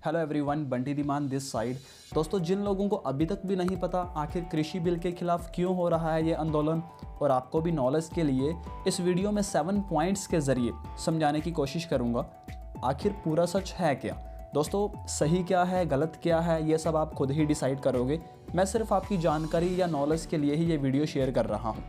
Hello everyone, Bunty Dhiman this side. दोस्तों, जिन लोगों को अभी तक भी नहीं पता आखिर कृषि बिल के खिलाफ क्यों हो रहा है ये आंदोलन, और आपको भी नॉलेज के लिए इस वीडियो में 7 पॉइंट्स के ज़रिए समझाने की कोशिश करूँगा आखिर पूरा सच है क्या। दोस्तों, सही क्या है, गलत क्या है, ये सब आप खुद ही डिसाइड करोगे। मैं सिर्फ आपकी जानकारी या नॉलेज के लिए ही ये वीडियो शेयर कर रहा हूँ।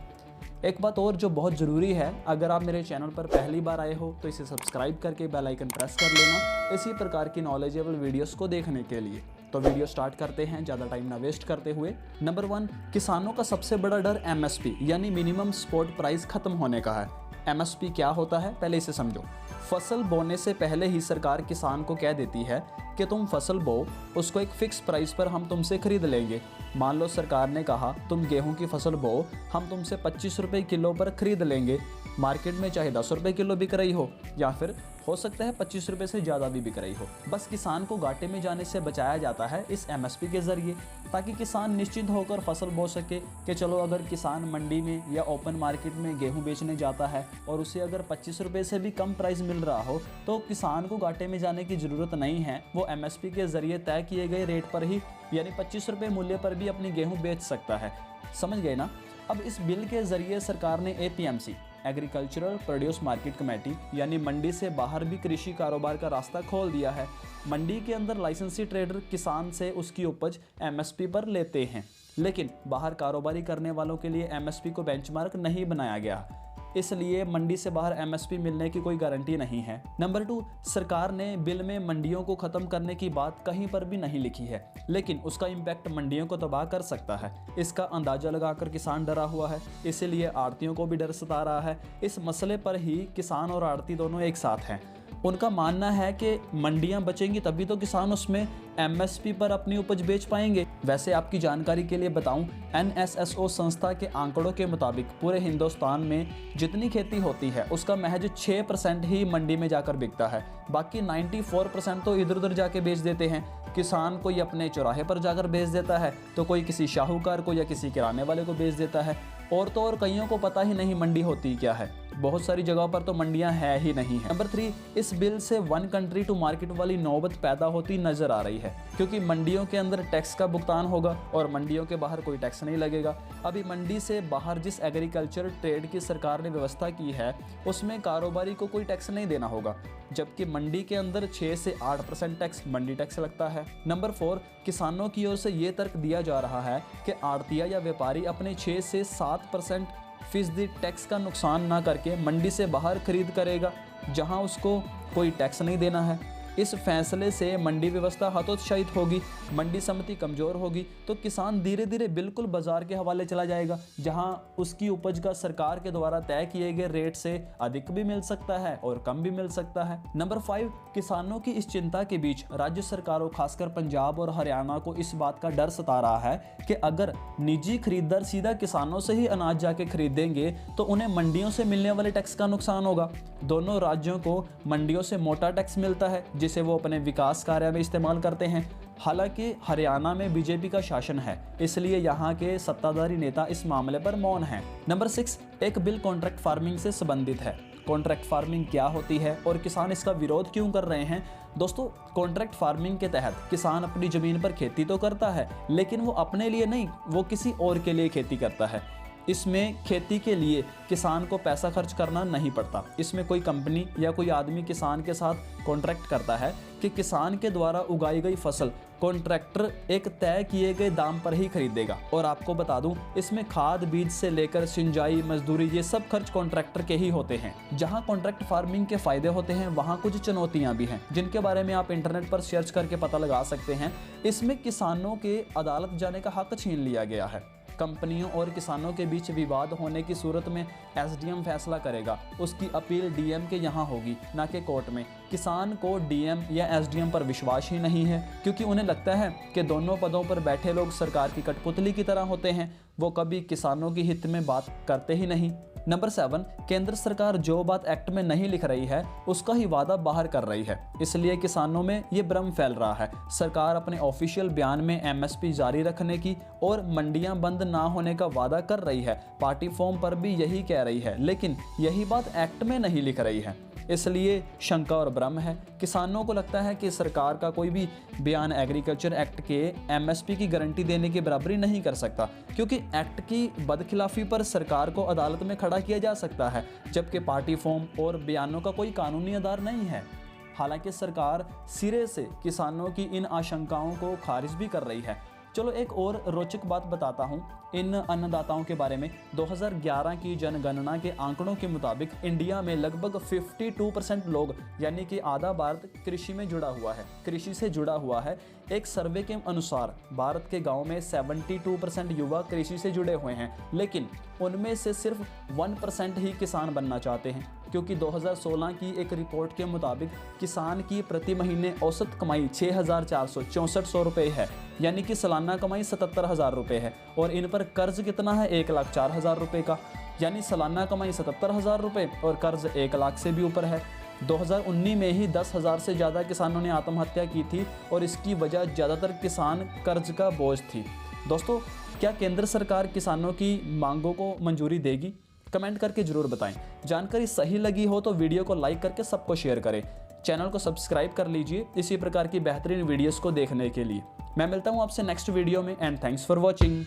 एक बात और जो बहुत ज़रूरी है, अगर आप मेरे चैनल पर पहली बार आए हो तो इसे सब्सक्राइब करके बेल आइकन प्रेस कर लेना इसी प्रकार की नॉलेजेबल वीडियोस को देखने के लिए। तो वीडियो स्टार्ट करते हैं ज़्यादा टाइम ना वेस्ट करते हुए। नंबर 1, किसानों का सबसे बड़ा डर MSP यानी मिनिमम सपोर्ट प्राइस खत्म होने का है। MSP क्या होता है, पहले इसे समझो। फसल बोने से पहले ही सरकार किसान को कह देती है कि तुम फसल बो, उसको एक फिक्स प्राइस पर हम तुमसे खरीद लेंगे। मान लो सरकार ने कहा तुम गेहूं की फसल बो, हम तुमसे 25 रुपये किलो पर खरीद लेंगे। मार्केट में चाहे 10 रुपये किलो बिक रही हो या फिर हो सकता है 25 रुपये से ज़्यादा भी बिक रही हो। बस किसान को घाटे में जाने से बचाया जाता है इस MSP के ज़रिए, ताकि किसान निश्चिंत होकर फसल बो सके कि चलो अगर किसान मंडी में या ओपन मार्केट में गेहूं बेचने जाता है और उसे अगर 25 रुपये से भी कम प्राइस मिल रहा हो तो किसान को घाटे में जाने की ज़रूरत नहीं है। वो MSP के ज़रिए तय किए गए रेट पर ही यानी 25 रुपये मूल्य पर भी अपनी गेहूँ बेच सकता है। समझ गए ना। अब इस बिल के ज़रिए सरकार ने APMC agricultural produce market committee यानी मंडी से बाहर भी कृषि कारोबार का रास्ता खोल दिया है। मंडी के अंदर लाइसेंसी ट्रेडर किसान से उसकी उपज MSP पर लेते हैं, लेकिन बाहर कारोबारी करने वालों के लिए MSP को बेंचमार्क नहीं बनाया गया, इसलिए मंडी से बाहर MSP मिलने की कोई गारंटी नहीं है। नंबर 2, सरकार ने बिल में मंडियों को ख़त्म करने की बात कहीं पर भी नहीं लिखी है, लेकिन उसका इम्पैक्ट मंडियों को तबाह कर सकता है। इसका अंदाज़ा लगाकर किसान डरा हुआ है, इसीलिए आड़तियों को भी डर सता रहा है। इस मसले पर ही किसान और आड़ती दोनों एक साथ हैं। उनका मानना है कि मंडियां बचेंगी तभी तो किसान उसमें MSP पर अपनी उपज बेच पाएंगे। वैसे आपकी जानकारी के लिए बताऊं, NSSO संस्था के आंकड़ों के मुताबिक पूरे हिंदुस्तान में जितनी खेती होती है उसका महज 6% ही मंडी में जाकर बिकता है। बाकी 94% तो इधर उधर जाके बेच देते हैं। किसान कोई अपने चौराहे पर जाकर बेच देता है तो कोई किसी शाहूकार को या किसी किराने वाले को बेच देता है। और तो और कईयों को पता ही नहीं मंडी होती क्या है। बहुत सारी जगहों पर तो मंडियां है ही नहीं है। नंबर 3, इस बिल से वन कंट्री टू मार्केट वाली नौबत पैदा होती नजर आ रही है, क्योंकि मंडियों के अंदर टैक्स का भुगतान होगा और मंडियों के बाहर कोई टैक्स नहीं लगेगा। अभी मंडी से बाहर जिस एग्रीकल्चर ट्रेड की सरकार ने व्यवस्था की है उसमें कारोबारी को कोई टैक्स नहीं देना होगा, जबकि मंडी के अंदर 6 से 8% टैक्स मंडी टैक्स लगता है। नंबर 4, किसानों की ओर से ये तर्क दिया जा रहा है कि आड़तिया या व्यापारी अपने 6 से 7% फीसदी टैक्स का नुकसान ना करके मंडी से बाहर खरीद करेगा, जहां उसको कोई टैक्स नहीं देना है। इस फैसले से मंडी व्यवस्था हतोत्साहित होगी, मंडी समिति कमज़ोर होगी, तो किसान धीरे धीरे बिल्कुल बाजार के हवाले चला जाएगा, जहां उसकी उपज का सरकार के द्वारा तय किए गए रेट से अधिक भी मिल सकता है और कम भी मिल सकता है। नंबर 5, किसानों की इस चिंता के बीच राज्य सरकारों खासकर पंजाब और हरियाणा को इस बात का डर सता रहा है कि अगर निजी खरीदार सीधा किसानों से ही अनाज जाके खरीदेंगे तो उन्हें मंडियों से मिलने वाले टैक्स का नुकसान होगा। दोनों राज्यों को मंडियों से मोटा टैक्स मिलता है जिसे वो अपने विकास कार्य में इस्तेमाल करते हैं। हालांकि हरियाणा में BJP का शासन है, इसलिए यहाँ के सत्ताधारी नेता इस मामले पर मौन हैं। नंबर 6, एक बिल कॉन्ट्रैक्ट फार्मिंग से संबंधित है। कॉन्ट्रैक्ट फार्मिंग क्या होती है और किसान इसका विरोध क्यों कर रहे हैं? दोस्तों, कॉन्ट्रैक्ट फार्मिंग के तहत किसान अपनी ज़मीन पर खेती तो करता है, लेकिन वो अपने लिए नहीं, वो किसी और के लिए खेती करता है। इसमें खेती के लिए किसान को पैसा खर्च करना नहीं पड़ता। इसमें कोई कंपनी या कोई आदमी किसान के साथ कॉन्ट्रैक्ट करता है कि किसान के द्वारा उगाई गई फसल कॉन्ट्रैक्टर एक तय किए गए दाम पर ही खरीदेगा। और आपको बता दूं, इसमें खाद बीज से लेकर सिंचाई, मजदूरी, ये सब खर्च कॉन्ट्रैक्टर के ही होते हैं। जहां कॉन्ट्रैक्ट फार्मिंग के फायदे होते हैं वहां कुछ चुनौतियां भी हैं, जिनके बारे में आप इंटरनेट पर सर्च करके पता लगा सकते हैं। इसमें किसानों के अदालत जाने का हक छीन लिया गया है। कंपनियों और किसानों के बीच विवाद होने की सूरत में SDM फैसला करेगा। उसकी अपील DM के यहाँ होगी, ना कि कोर्ट में। किसान को DM या SDM पर विश्वास ही नहीं है, क्योंकि उन्हें लगता है कि दोनों पदों पर बैठे लोग सरकार की कठपुतली की तरह होते हैं। वो कभी किसानों के हित में बात करते ही नहीं। नंबर 7, केंद्र सरकार जो बात एक्ट में नहीं लिख रही है उसका ही वादा बाहर कर रही है, इसलिए किसानों में ये भ्रम फैल रहा है। सरकार अपने ऑफिशियल बयान में एमएसपी जारी रखने की और मंडियां बंद ना होने का वादा कर रही है, पार्टी फॉर्म पर भी यही कह रही है, लेकिन यही बात एक्ट में नहीं लिख रही है, इसलिए शंका और भ्रम है। किसानों को लगता है कि सरकार का कोई भी बयान एग्रीकल्चर एक्ट के एमएसपी की गारंटी देने की बराबरी नहीं कर सकता, क्योंकि एक्ट की बदखिलाफी पर सरकार को अदालत में खड़ा किया जा सकता है, जबकि पार्टी फॉर्म और बयानों का कोई कानूनी आधार नहीं है। हालांकि सरकार सिरे से किसानों की इन आशंकाओं को खारिज भी कर रही है। चलो एक और रोचक बात बताता हूँ इन अन्नदाताओं के बारे में। 2011 की जनगणना के आंकड़ों के मुताबिक इंडिया में लगभग 52% लोग यानी कि आधा भारत कृषि में जुड़ा हुआ है, कृषि से जुड़ा हुआ है। एक सर्वे के अनुसार भारत के गांव में 72% युवा कृषि से जुड़े हुए हैं, लेकिन उनमें से सिर्फ 1% ही किसान बनना चाहते हैं, क्योंकि 2016 की एक रिपोर्ट के मुताबिक किसान की प्रति महीने औसत कमाई 6,464 रुपये है, यानी कि सालाना कमाई 77,000 रुपये है, और इन पर कर्ज कितना है 1,04,000 रुपये का, यानी सालाना कमाई 77,000 रुपये और कर्ज 1 लाख से भी ऊपर है। 2019 में ही 10,000 से ज़्यादा किसानों ने आत्महत्या की थी और इसकी वजह ज़्यादातर किसान कर्ज का बोझ थी। दोस्तों, क्या केंद्र सरकार किसानों की मांगों को मंजूरी देगी? कमेंट करके ज़रूर बताएं। जानकारी सही लगी हो तो वीडियो को लाइक करके सबको शेयर करें। चैनल को सब्सक्राइब कर लीजिए इसी प्रकार की बेहतरीन वीडियोस को देखने के लिए। मैं मिलता हूँ आपसे नेक्स्ट वीडियो में, एंड थैंक्स फॉर वॉचिंग।